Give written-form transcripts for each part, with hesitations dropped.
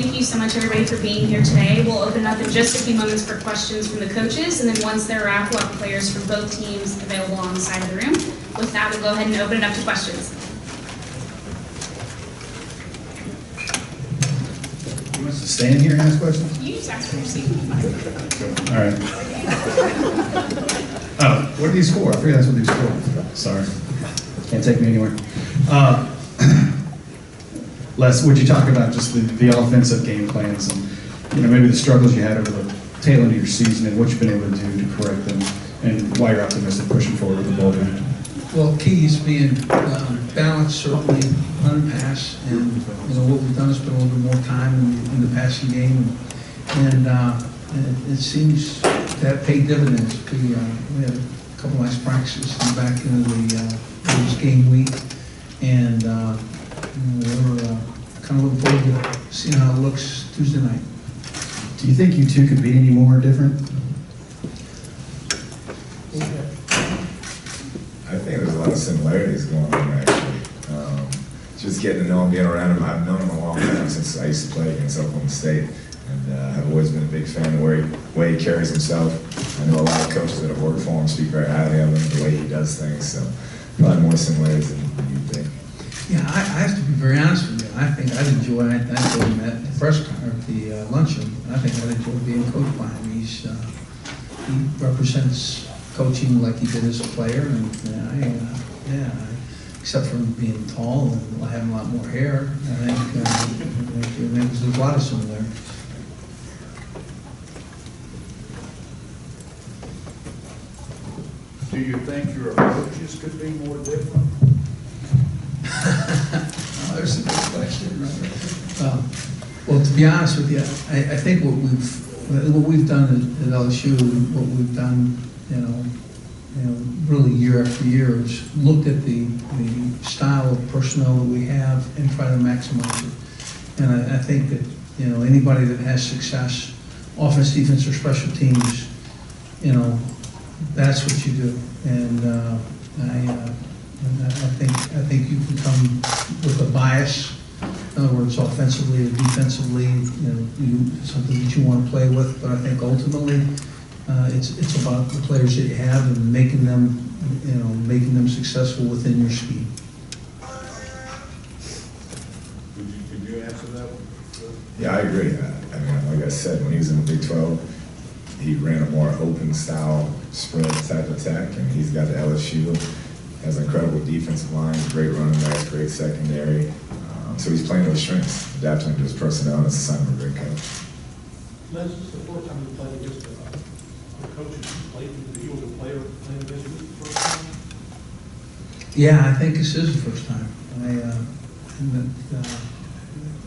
thank you so much, everybody, for being here today. We'll open up in just a few moments for questions from the coaches, and then once they're wrapped, we'll have players from both teams available on the side of the room. With that, we'll go ahead and open it up to questions. You want us to stand here and ask questions? You just ask for your seat. All right. Oh, what are these for? I figured that's what these were for. Sorry. Can't take me anywhere. Les, would you talk about just the offensive game plans and maybe the struggles you had over the tail end of your season and what you've been able to do to correct them and why you're optimistic pushing forward with the bowl game? Well, key is being balanced, certainly run pass, and what we've done is put a little bit more time in the passing game, and it seems to have paid dividends. We had a couple nice practices back into this game week, and we're kind of looking forward to seeing how it looks Tuesday night. Do you think you two could be any more different? I think there's a lot of similarities going on, actually. Just getting to know him, being around him. I've known him a long time since I used to play against Oklahoma State, and I've always been a big fan of the way he carries himself. I know a lot of coaches that have worked for him speak very highly of him, the way he does things, so probably more similarities than you think. Yeah, I have to be very honest with you. I think I'd enjoy it. I told him at the luncheon. I think I'd enjoy being coached by him. He represents coaching like he did as a player, and except for being tall and having a lot more hair, I think there's a lot of similarities. Do you think your approaches could be more different? There's a good question. Well, to be honest with you, I think what we've done at LSU, what we've done, really year after year, is looked at the style of personnel that we have and try to maximize it. And I think that anybody that has success, offense, defense, or special teams, that's what you do. And I think you can come with a bias. In other words, offensively or defensively, something that you want to play with. But I think ultimately, it's about the players that you have and making them successful within your scheme. Could you answer that one? Yeah, I agree. I mean, like I said, when he was in the Big 12, he ran a more open style spread type attack, and he's got the LSU. Has an incredible defensive line, great running backs, great secondary. So he's playing to his strengths, adapting to his personnel, and it's a sign of a great coach. Les, this is the fourth time you played against a coach who played in the field, a player playing against you the first time? Yeah, I think this is the first time.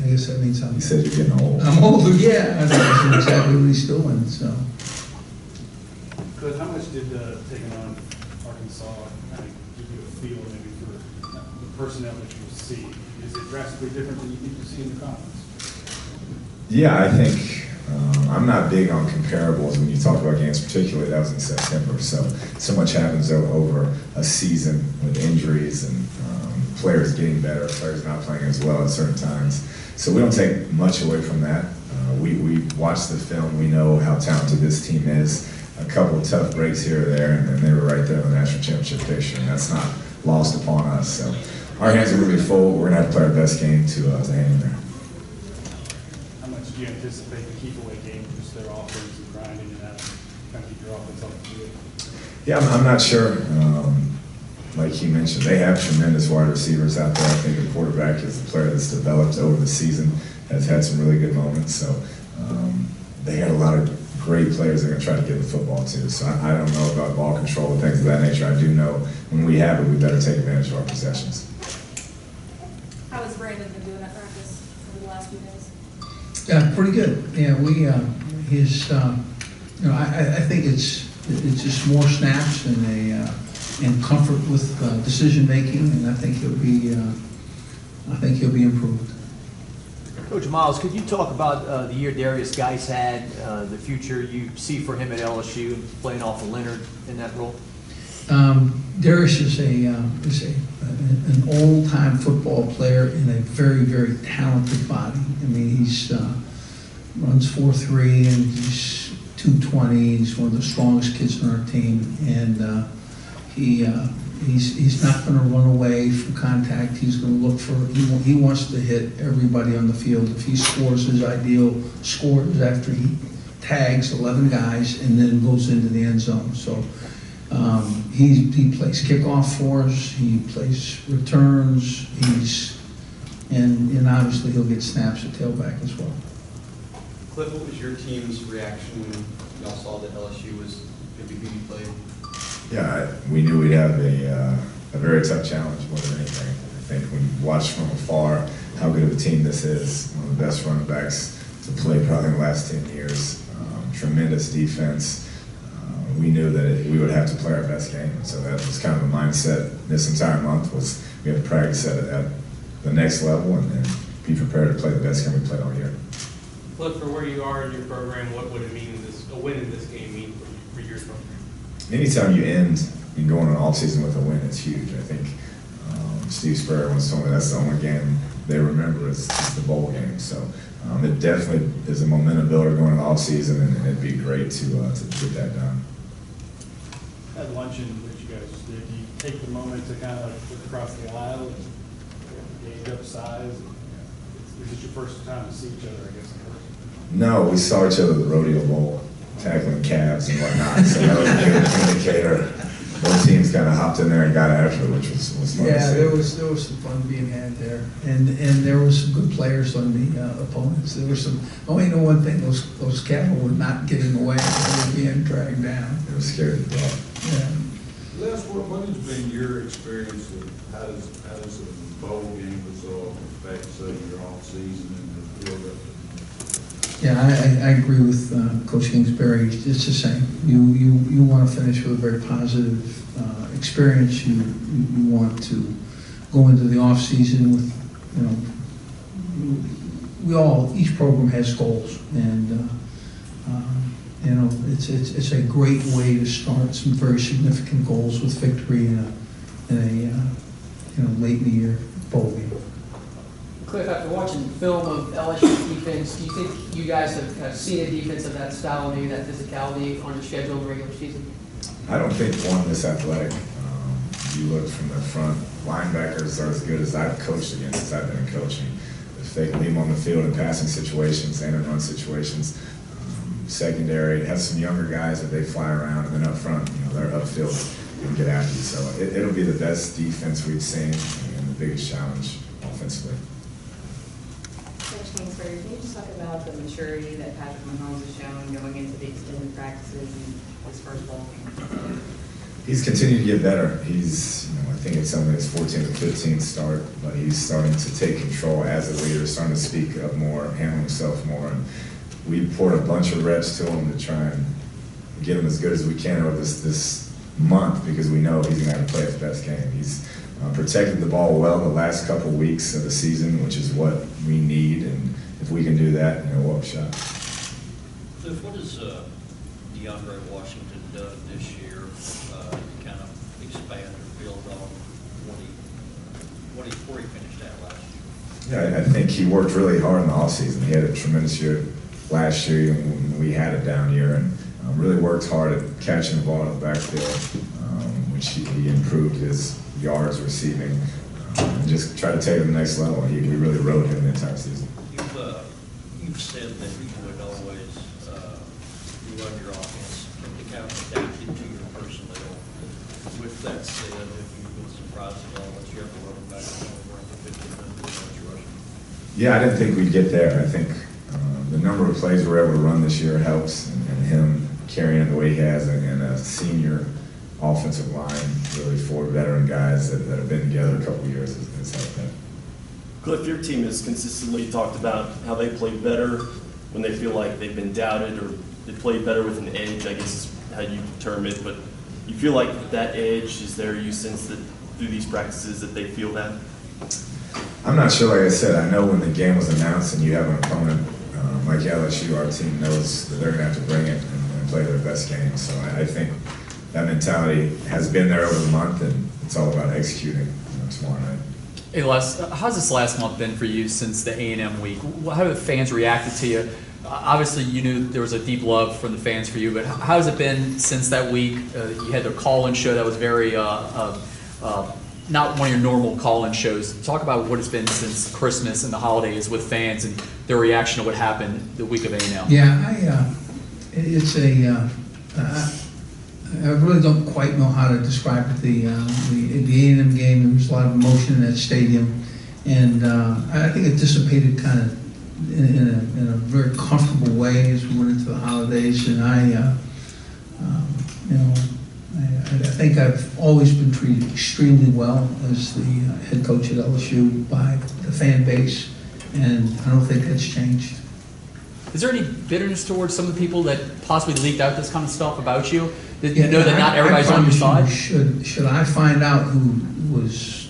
I guess that means something. He said you're getting old. I'm older, yeah. I think that's exactly what he's doing. So. Coach, how much did taking on Arkansas kind of give you a feel maybe for the personnel that you see? Is it drastically different than you think you see in the conference? Yeah, I think I'm not big on comparables when you talk about games, particularly that was in September. So much happens over a season with injuries and players getting better, players not playing as well at certain times. So we don't take much away from that. We watch the film. We know how talented this team is. A couple of tough breaks here or there, and then they were right there in the national championship picture, and that's not lost upon us. So our hands are really full. We're going to have to play our best game to hang in there. How much do you anticipate the keep-away game, just their offense and grinding and that kind of keep your offense off the field? Yeah, I'm not sure. Like he mentioned, they have tremendous wide receivers out there. I think the quarterback is a player that's developed over the season, has had some really good moments. So they got a lot of great players they're going to try to get the football to. So I don't know about ball control and things of that nature. I do know when we have it, we better take advantage of our possessions. How has Brandon been doing at practice over the last few days? Yeah, pretty good. Yeah, I think it's just more snaps and comfort with decision making, and I think he'll be improved. Coach Miles, could you talk about the year Darius Geis had, the future you see for him at LSU, playing off of Leonard in that role? Darius is a an old-time football player in a very, very talented body. I mean, he's runs 4.3 and he's 220. He's one of the strongest kids on our team, and he's not going to run away from contact. He's going to look for. He wants to hit everybody on the field. If he scores, his ideal score is after he tags 11 guys and then goes into the end zone. So he plays kickoff for us. He plays returns. And obviously he'll get snaps at tailback as well. Kliff, what was your team's reaction when y'all saw that LSU was going to be being played? Yeah, we knew we'd have a very tough challenge more than anything. I think when you watch from afar how good of a team this is, one of the best running backs to play probably in the last 10 years, tremendous defense. We knew that we would have to play our best game. So that was kind of the mindset this entire month was we had to practice at the next level and be prepared to play the best game we played all year. Look, for where you are in your program, what would it mean a win in this game mean for your program? Anytime you end and go on an off-season with a win, it's huge. I think Steve Spurrier once told me that's the only game they remember is the bowl game. So it definitely is a momentum builder going into the off-season, and it'd be great to get that done. That luncheon that you guys did, you take the moment to kind of look across the aisle and gauge up size? Is it your first time to see each other, I guess, in person? No, we saw each other at the rodeo bowl, tackling calves and whatnot, so that was a good indicator. Both teams kind of hopped in there and got after it, which was fun to see. Yeah, there was some fun being had there, and there were some good players on the opponents. There were some. Only know one thing: those cattle were not getting away; they were being dragged down. They were scared to death. Yeah. Les, what has been your experience of how does a bowl game result affect, say, your off season and the build up? Yeah, I agree with Coach Kingsbury. It's the same. You want to finish with a very positive experience. You want to go into the off season with, each program has goals, and it's a great way to start some very significant goals with victory in a late in the year bowl game. Kliff, after watching film of LSU defense, do you think you guys have seen a defense of that style, maybe that physicality on your schedule in the regular season? I don't think one this athletic. You look from the front, linebackers are as good as I've coached against since I've been in coaching. If they can leave them on the field in passing situations and in run situations, secondary, have some younger guys that they fly around, and then up front, they're upfield and get after you. So it'll be the best defense we've seen and the biggest challenge offensively. Coach Kingsbury, can you just talk about the maturity that Patrick Mahomes has shown going into the extended practices and his first bowl game? He's continued to get better. He's, I think it's only his 14th or 15th start, but he's starting to take control as a leader, starting to speak up more, handle himself more. And we poured a bunch of reps to him to try and get him as good as we can over this month because we know he's going to have to play his best game. He's protected the ball well the last couple weeks of the season, which is what we need, and if we can do that, we'll have a shot. Kliff, what has DeAndre Washington done this year to kind of expand or build on where he finished at last year? Yeah, I think he worked really hard in the offseason. He had a tremendous year last year when we had a down year, and really worked hard at catching the ball in the backfield, which he improved his yards receiving, and just try to take it to the next level. We really rode him the entire season. You've said that you would always run your offense to kind of adapt it to your personnel. With that said, have you been surprised at all that you have to run back over the 15 minutes rushing? Yeah, I didn't think we'd get there. I think the number of plays we're able to run this year helps, and him carrying it the way he has, and a senior offensive line, really 4 veteran guys that have been together a couple of years has helped that. Kliff, your team has consistently talked about how they play better when they feel like they've been doubted, or they play better with an edge, I guess is how you term it, but you feel like that edge is there, you sense that through these practices that they feel that? I'm not sure, like I said, I know when the game was announced and you have an opponent like LSU, our team knows that they're going to have to bring it and play their best game. So I think that mentality has been there over the month, and it's all about executing tomorrow night. Hey Les, how's this last month been for you since the A&M week? How have the fans reacted to you? Obviously, you knew there was a deep love from the fans for you, but how has it been since that week? You had the call-in show that was very not one of your normal call-in shows. Talk about what it's been since Christmas and the holidays with fans and their reaction to what happened the week of A&M. Yeah, I really don't quite know how to describe it. The A&M game, there was a lot of emotion in that stadium, and I think it dissipated kind of in a very comfortable way as we went into the holidays. And I think I've always been treated extremely well as the head coach at LSU by the fan base, and I don't think that's changed. Is there any bitterness towards some of the people that possibly leaked out this kind of stuff about you? Did you know that not everybody's on your side? Should I find out who was,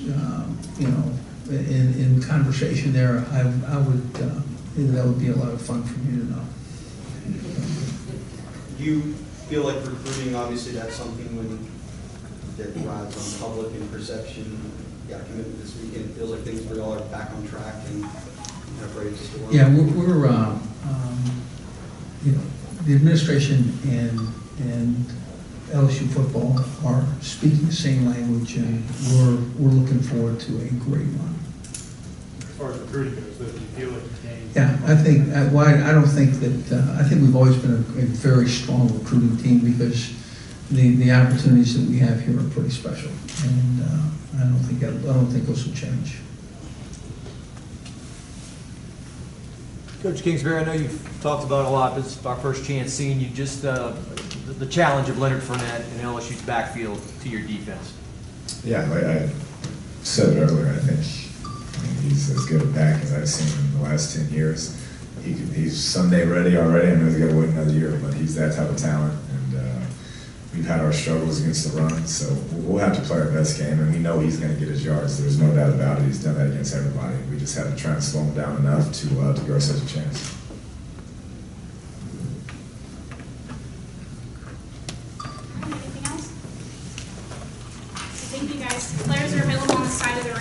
in conversation there, I would, that would be a lot of fun for me to know. Do you feel like recruiting, obviously that's something that rides on public and perception? You got a commitment this weekend. It feels like things really are back on track and ready to store. Yeah, we're the administration and LSU football are speaking the same language, and we're looking forward to a great run. As far as recruiting goes, do you feel like you gained? Yeah, I don't think that, I think we've always been a very strong recruiting team because the opportunities that we have here are pretty special, and I don't think those will change. Coach Kingsbury, I know you've talked about it a lot, but it's our first chance seeing you. Just the challenge of Leonard Fournette and LSU's backfield to your defense. Yeah, like I said earlier, I think he's as good a back as I've seen in the last 10 years. He's Sunday ready already. I know he's got to wait another year, but he's that type of talent. And we've had our struggles against the run, so we'll have to play our best game, and we know he's going to get his yards. There's no doubt about it. He's done that against everybody. We just have to try and slow him down enough to give ourselves a chance. Anything else? Thank you guys. Players are available on the side of the room.